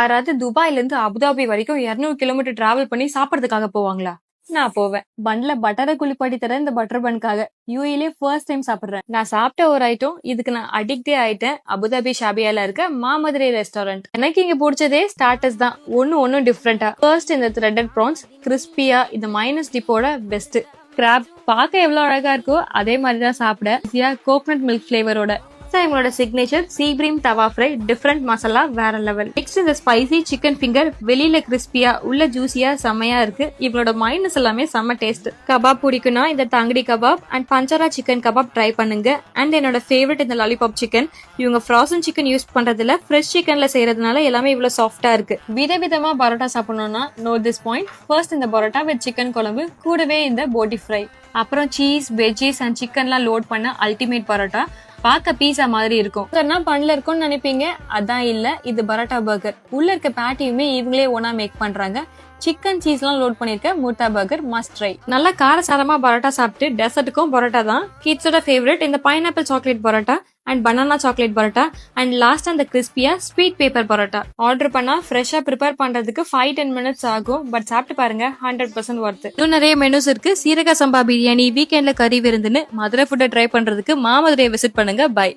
யாராவது துபாய்ல இருந்து அபுதாபி வரைக்கும் 200 கிலோமீட்டர் டிராவல் பண்ணி சாப்பிடறதுக்காக போவாங்களா? நான் போவேன். பன்ல பட்டரை குளிப்பாட்டி தர இந்த பட்டர் பன்காக. யூஏலே ஃபர்ஸ்ட் டைம் சாப்பிடுறேன். நான் சாப்பிட்ட ஒரு ஐட்டம், இதுக்கு நான் அடிக்டே ஆயிட்டேன். அபுதாபி ஷாபியால இருக்க மாமதுரை ரெஸ்டாரண்ட். எனக்கு இங்க பிடிச்சதே ஸ்டார்டர்ஸ் தான். ஒன்னும் டிஃப்ரெண்டா. ஃபர்ஸ்ட் இந்த த்ரெட்டட் ப்ரான்ஸ் கிறிஸ்பியா, இந்த மைனஸ் டிப்போட பெஸ்ட். கிராப் பார்க்க எவ்வளவு அழகா இருக்கோ அதே மாதிரிதான் சாப்பிட. கோகனட் மில்க் பிளேவரோட. இவங்களோட signature sea cream tawa fry, different masala வேற லெவல். நெக்ஸ்ட் இந்த ஸ்பைசி சிக்கன் ஃபிங்கர், வெளியில கிறிஸ்பியா உள்ள ஜூசியா செம்மையா இருக்கு. இவங்களோட மைனஸ் எல்லாமே செம்ம டேஸ்ட். கபாப் பிடிக்கும்னா இந்த Tangdi kebab and Banjara chicken kebab try பண்ணுங்க. அண்ட் என்னோட ஃபேவரட் இந்த லாலிபாப் சிக்கன். இவங்க ஃப்ரோசன் சிக்கன் யூஸ் பண்றதுல ஃப்ரெஷ் சிக்கன்ல செய்யறதுனால எல்லாமே இவ்வளவு சாஃப்டா இருக்கு. விதவிதமா பரோட்டா சாப்பிடணும்னா நோட் திஸ் பாயிண்ட். ஃபர்ஸ்ட் இந்த பரோட்டா வித் சிக்கன் குழம்பு, கூடவே இந்த போட்டி ஃப்ரை, அப்புறம் சீஸ், வெஜ்ஜீஸ் அண்ட் சிக்கன்லாம் லோட் பண்ண அல்டிமேட் பரோட்டா. பார்க்க பீஸா மாதிரி இருக்கும். பன்ல இருக்கும்னு நினைப்பீங்க, அதான் இல்ல. இது பரோட்டா பர்கர். உள்ள இருக்க பேட்டியுமே இவங்களே ஒன்னா மேக் பண்றாங்க. சிக்கன் சீஸ் எல்லாம் லோட் பண்ணிருக்க முர்தா பர்கர் மஸ்ட் ட்ரை. நல்லா காரசாரமா பரோட்டா சாப்பிட்டு டெசர்ட்டுக்கும் பரோட்டா தான். கிட்ஸோட ஃபேவரட் இந்த pineapple chocolate parotta and banana chocolate parotta and last அந்த கிறிஸ்பியா ஸ்வீட் பேப்பர் பரோட்டா. ஆர்டர் பண்ணா ஃப்ரெஷ்ஷா ப்ரிப்பேர் பண்றதுக்கு 5-10 மினிட்ஸ் ஆகும். பட் சாப்பிட்டு பாருங்க, 100% ஒர்த். இன்னும் நிறைய மெனுஸ் இருக்கு. சீரக சம்பா பிரியாணி, வீக்கெண்ட்ல கறி விருந்துன்னு மதுரை ஃபுட்டை ட்ரை பண்றதுக்கு மாமதுரையை விசிட் பண்ணுங்க. பை.